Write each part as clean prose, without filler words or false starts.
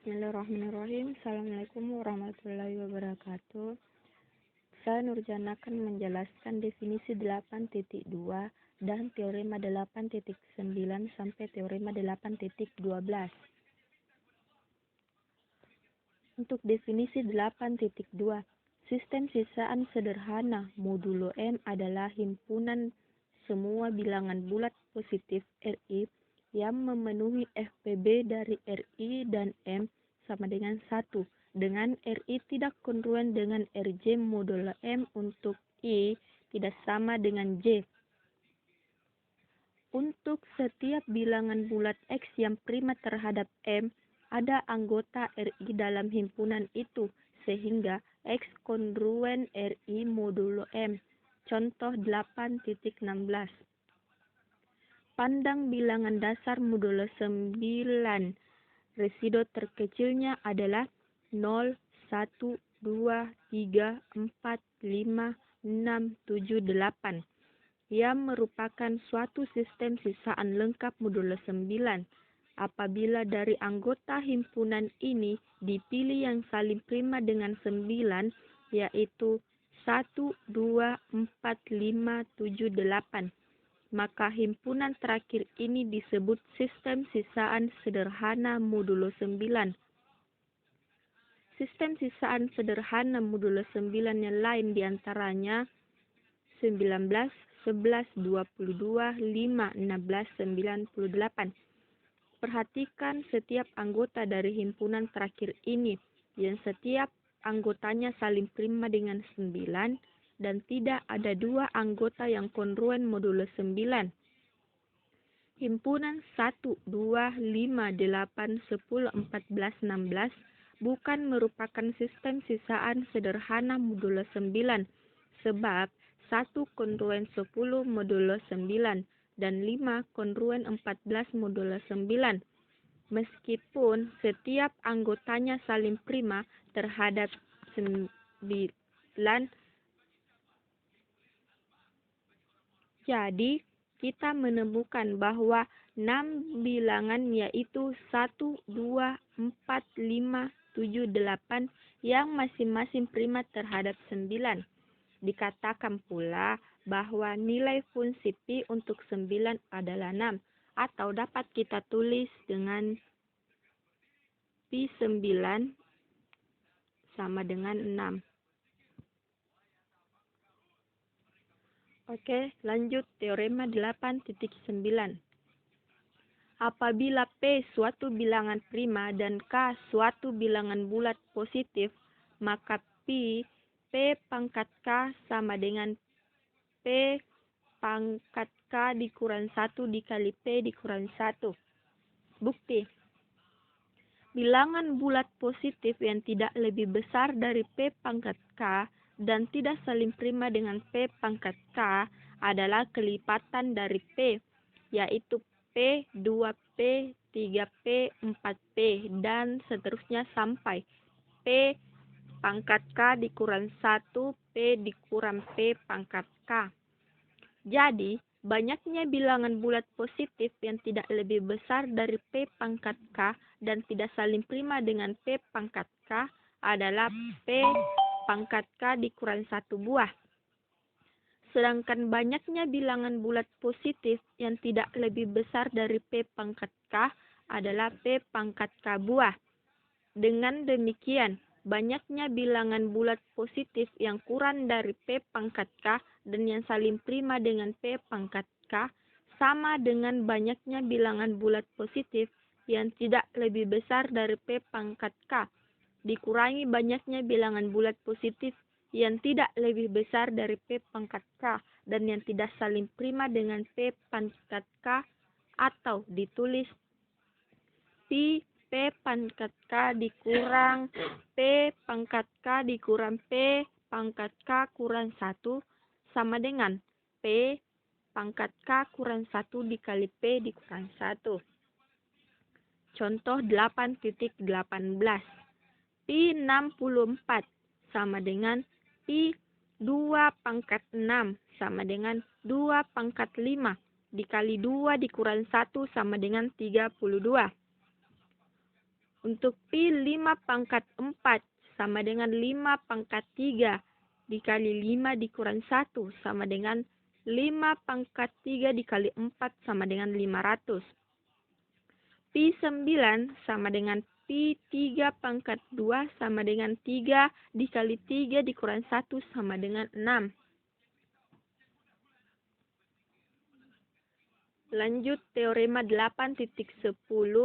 Bismillahirrahmanirrahim. Assalamualaikum warahmatullahi wabarakatuh. Saya Nurjana akan menjelaskan definisi 8.2 dan teorema 8.9 sampai teorema 8.12. Untuk definisi 8.2, sistem sisaan sederhana modulo M adalah himpunan semua bilangan bulat positif RI yang memenuhi FPB dari RI dan M sama dengan 1, dengan RI tidak kongruen dengan RJ modulo M untuk I tidak sama dengan J. Untuk setiap bilangan bulat X yang prima terhadap M, ada anggota RI dalam himpunan itu, sehingga X kongruen RI modulo M. Contoh 8.16. Pandang bilangan dasar modulo 9. Residu terkecilnya adalah 0, 1, 2, 3, 4, 5, 6, 7, 8. Yang merupakan suatu sistem sisaan lengkap modulo 9. Apabila dari anggota himpunan ini dipilih yang saling prima dengan 9, yaitu 1, 2, 4, 5, 7, 8. Maka himpunan terakhir ini disebut sistem sisaan sederhana modulo 9. Sistem sisaan sederhana modulo 9 yang lain diantaranya 19, 11, 22, 5, 16, 98. Perhatikan setiap anggota dari himpunan terakhir ini, yang setiap anggotanya saling prima dengan 9, dan tidak ada dua anggota yang kongruen modulo 9. Himpunan 1, 2, 5, 8, 10, 14, 16 bukan merupakan sistem sisaan sederhana modulo 9, sebab 1 kongruen 10 modulo 9 dan 5 kongruen 14 modulo 9. Meskipun setiap anggotanya saling prima terhadap 9, jadi kita menemukan bahwa 6 bilangan yaitu 1, 2, 4, 5, 7, 8 yang masing-masing prima terhadap 9. Dikatakan pula bahwa nilai fungsi Pi untuk 9 adalah 6, atau dapat kita tulis dengan Pi 9 sama dengan 6. Oke, lanjut teorema 8.9. Apabila P suatu bilangan prima dan K suatu bilangan bulat positif, maka P pangkat K sama dengan P pangkat K dikurang 1 dikali P dikurang 1. Bukti. Bilangan bulat positif yang tidak lebih besar dari P pangkat K dan tidak saling prima dengan P pangkat K adalah kelipatan dari P, yaitu P, 2P, 3P, 4P, dan seterusnya sampai P pangkat K dikurang 1, P dikurang P pangkat K. Jadi, banyaknya bilangan bulat positif yang tidak lebih besar dari P pangkat K dan tidak saling prima dengan P pangkat K adalah P pangkat K dikurang 1 buah. Sedangkan banyaknya bilangan bulat positif yang tidak lebih besar dari P pangkat K adalah P pangkat K buah. Dengan demikian, banyaknya bilangan bulat positif yang kurang dari P pangkat K dan yang saling prima dengan P pangkat K sama dengan banyaknya bilangan bulat positif yang tidak lebih besar dari P pangkat K dikurangi banyaknya bilangan bulat positif yang tidak lebih besar dari P pangkat K dan yang tidak saling prima dengan P pangkat K, atau ditulis P pangkat K dikurang P pangkat K dikurang P pangkat K kurang 1 sama dengan P pangkat K kurang 1 dikali P dikurang 1. Contoh 8.18. Pi 64 sama dengan Pi 2 pangkat 6 sama dengan 2 pangkat 5 dikali 2 dikurang 1 sama dengan 32. Untuk Pi 5 pangkat 4 sama dengan 5 pangkat 3 dikali 5 dikurang 1 sama dengan 5 pangkat 3 dikali 4 sama dengan 500. Pi 9 sama dengan Pi 3 pangkat 2 sama dengan 3 dikali 3 dikurang 1 sama dengan 6. Lanjut teorema 8.10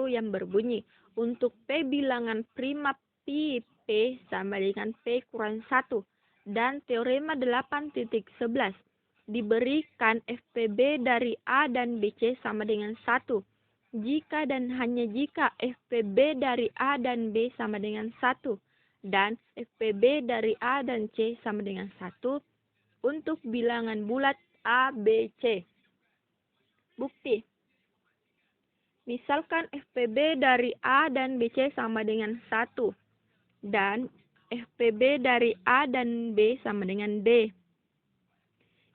yang berbunyi, untuk P bilangan prima Pi P sama dengan P kurang 1. Dan teorema 8.11 diberikan FPB dari A dan BC sama dengan 1. Jika dan hanya jika FPB dari A dan B sama dengan 1 dan FPB dari A dan C sama dengan 1 untuk bilangan bulat A, B, C. Bukti. Misalkan FPB dari A dan BC sama dengan 1 dan FPB dari A dan B sama dengan D.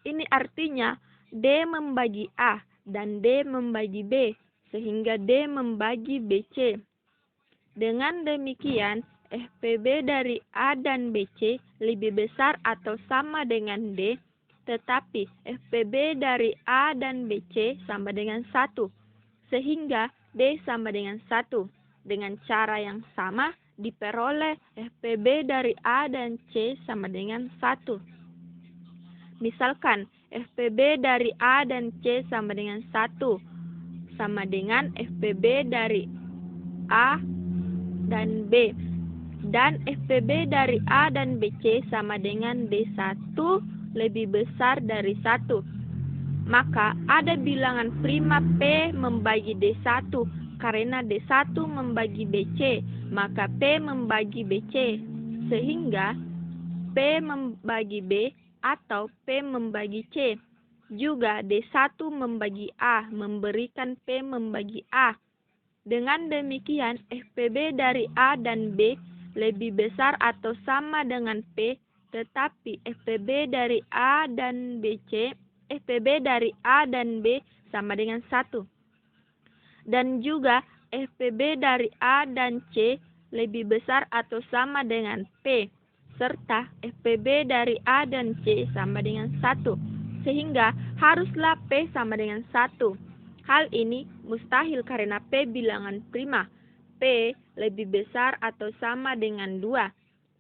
Ini artinya D membagi A dan D membagi B, sehingga D membagi BC. Dengan demikian, FPB dari A dan BC lebih besar atau sama dengan D, tetapi FPB dari A dan BC sama dengan 1, sehingga D sama dengan 1. Dengan cara yang sama, diperoleh FPB dari A dan C sama dengan 1. Misalkan, FPB dari A dan C sama dengan 1, sama dengan FPB dari A dan B. Dan FPB dari A dan BC sama dengan D1 lebih besar dari 1. Maka ada bilangan prima P membagi D1 karena D1 membagi BC, maka P membagi BC. Sehingga P membagi B atau P membagi C. Juga D1 membagi A memberikan P membagi A. Dengan demikian, FPB dari A dan B lebih besar atau sama dengan P, tetapi FPB dari A dan BC, FPB dari A dan B sama dengan 1. Dan juga FPB dari A dan C lebih besar atau sama dengan P, serta FPB dari A dan C sama dengan 1, sehingga haruslah P sama dengan 1. Hal ini mustahil karena P bilangan prima. P lebih besar atau sama dengan 2.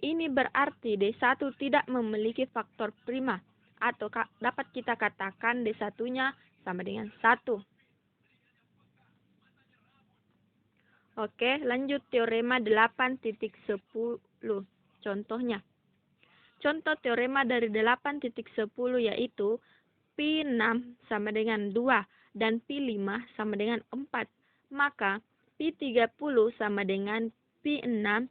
Ini berarti D1 tidak memiliki faktor prima, atau dapat kita katakan D1-nya sama dengan 1. Oke, lanjut teorema 8.10. Contohnya. Contoh teorema dari 8.10 yaitu Pi 6 sama dengan 2 dan Pi 5 sama dengan 4. Maka Pi 30 sama dengan Pi 6,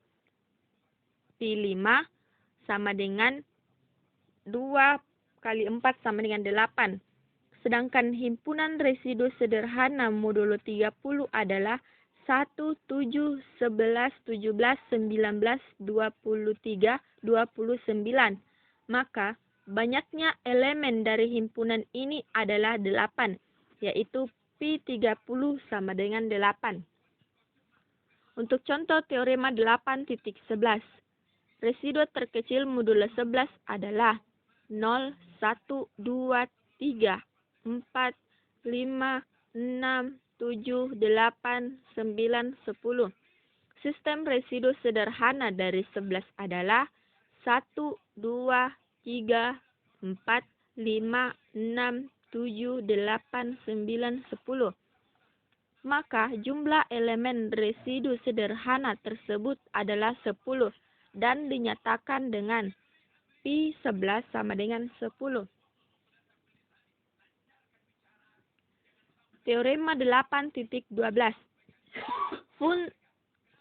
Pi 5 sama dengan 2 kali 4 sama dengan 8. Sedangkan himpunan residu sederhana modulo 30 adalah 1, 7, 11, 17, 19, 23, 29. Maka banyaknya elemen dari himpunan ini adalah 8, yaitu Pi 30 sama dengan 8. Untuk contoh teorema 8.11, residu terkecil modulo 11 adalah 0, 1, 2, 3, 4, 5, 6, 7, 8, 9, 10. Sistem residu sederhana dari 11 adalah 1, 2, 3, 4, 5, 6, 7, 8, 9, 10. Maka jumlah elemen residu sederhana tersebut adalah 10 dan dinyatakan dengan Pi 11 sama dengan 10. Teorema 8.12.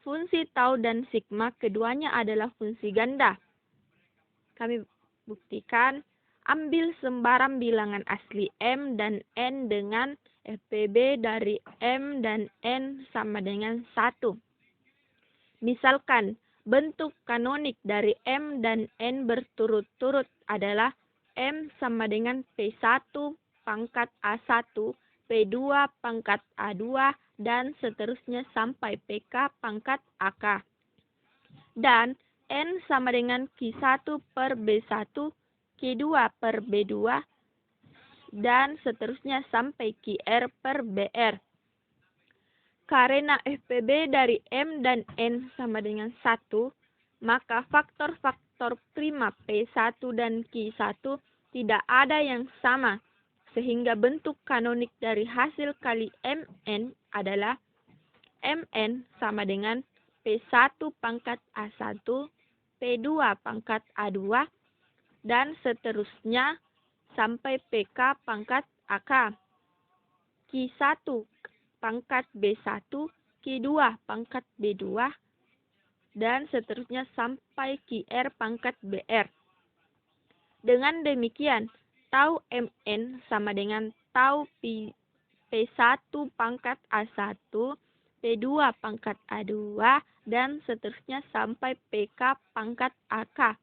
Fungsi tau dan sigma keduanya adalah fungsi ganda. Kami buktikan, ambil sembarang bilangan asli M dan N dengan FPB dari M dan N sama dengan 1. Misalkan, bentuk kanonik dari M dan N berturut-turut adalah M sama dengan P1 pangkat A1, P2 pangkat A2, dan seterusnya sampai PK pangkat AK. Dan N sama dengan Q1 per B1, Q2 per B2, dan seterusnya sampai QR per BR. Karena FPB dari M dan N sama dengan 1, maka faktor-faktor prima P1 dan Q1 tidak ada yang sama, sehingga bentuk kanonik dari hasil kali Mn adalah Mn sama dengan P1 pangkat A1, P2 pangkat A2, dan seterusnya sampai PK pangkat AK. Q1 pangkat B1, Q2 pangkat B2, dan seterusnya sampai QR pangkat BR. Dengan demikian, tau Mn sama dengan tau P1 pangkat A1, P2 pangkat A2, dan seterusnya sampai PK pangkat AK.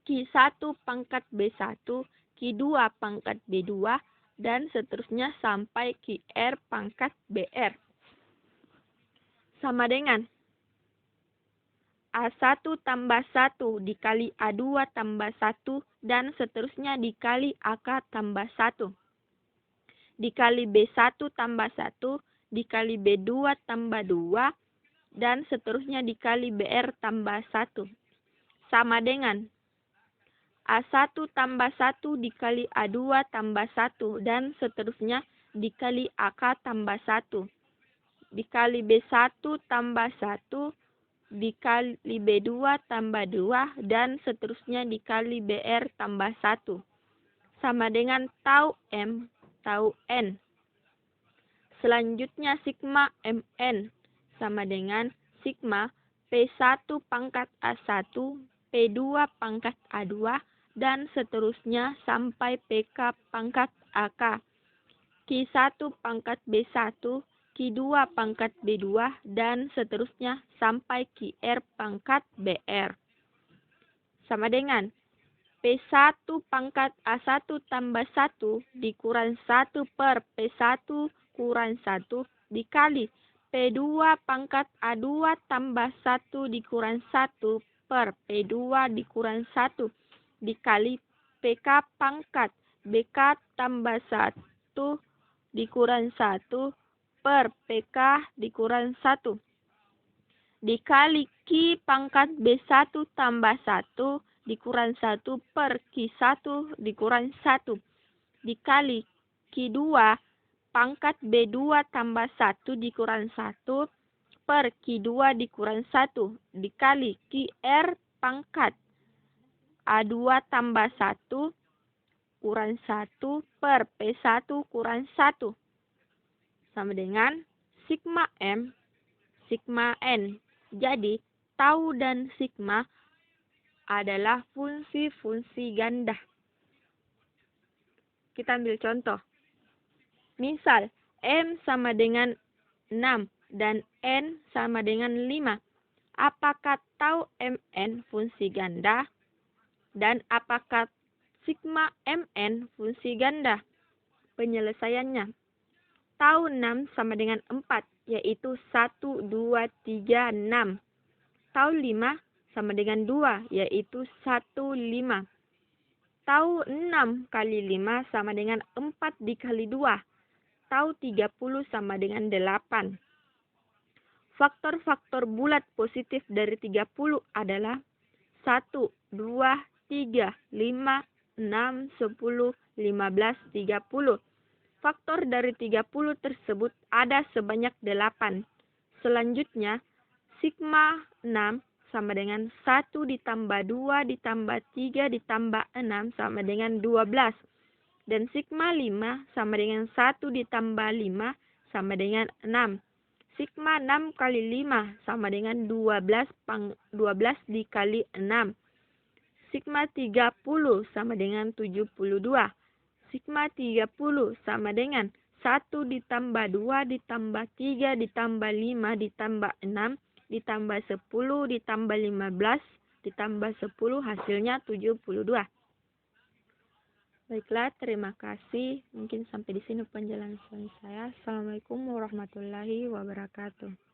Q1 pangkat B1, Q2 pangkat B2, dan seterusnya sampai QR pangkat BR. Sama dengan A1 tambah 1 dikali A2 tambah 1 dan seterusnya dikali AK tambah 1. Dikali B1 tambah 1 dikali B2 tambah 2 dan seterusnya dikali BR tambah 1. Sama dengan A1 tambah 1 dikali A2 tambah 1 dan seterusnya dikali AK tambah 1. Dikali B1 tambah 1 dikali B2 tambah 2 dan seterusnya dikali BR tambah 1. Sama dengan tau M, tau N. Selanjutnya sigma Mn sama dengan sigma P1 pangkat A1, P2 pangkat A2, dan seterusnya sampai PK pangkat AK. Q1 pangkat B1, Q2 pangkat B2, dan seterusnya sampai QR pangkat BR. Sama dengan P1 pangkat A1 tambah 1 dikurang 1 per P1 kurang 1 dikali P2 pangkat A2 tambah 1 dikurang 1 per P2 dikurang 1 dikali PK pangkat BK tambah 1 dikurang 1 per PK dikurang 1 dikali Q pangkat B1 tambah 1 dikurang 1 per Q1 dikurang 1 dikali Q2 pangkat B2 tambah 1 dikurang 1 per Q2 dikurang 1 dikali QR pangkat A2 tambah 1 kurang 1 per P1 kurang 1 sama dengan sigma M, sigma N. Jadi, tau dan sigma adalah fungsi-fungsi ganda. Kita ambil contoh. Misal, M sama dengan 6 dan N sama dengan 5. Apakah tau Mn fungsi ganda? Dan apakah sigma Mn fungsi ganda? Penyelesaiannya. Tau 6 sama dengan 4, yaitu 1, 2, 3, 6. Tau 5 sama dengan 2, yaitu 1, 5. Tau 6 kali 5 sama dengan 4 dikali 2. Tau 30 sama dengan 8. Faktor-faktor bulat positif dari 30 adalah 1, 2, 3, 5, 6, 10, 15, 30. Faktor dari 30 tersebut ada sebanyak 8. Selanjutnya, sigma 6 sama dengan 1 ditambah 2 ditambah 3 ditambah 6 sama dengan 12. Dan sigma 5 sama dengan 1 ditambah 5 sama dengan 6. Sigma 6 kali 5 sama dengan 12 dikali 6. Sigma 30 sama dengan 72. Sigma 30 sama dengan 1 ditambah 2 ditambah 3 ditambah 5 ditambah 6 ditambah 10 ditambah 15 ditambah 10 hasilnya 72. Baiklah, terima kasih. Mungkin sampai di sini penjelasan saya. Assalamualaikum warahmatullahi wabarakatuh.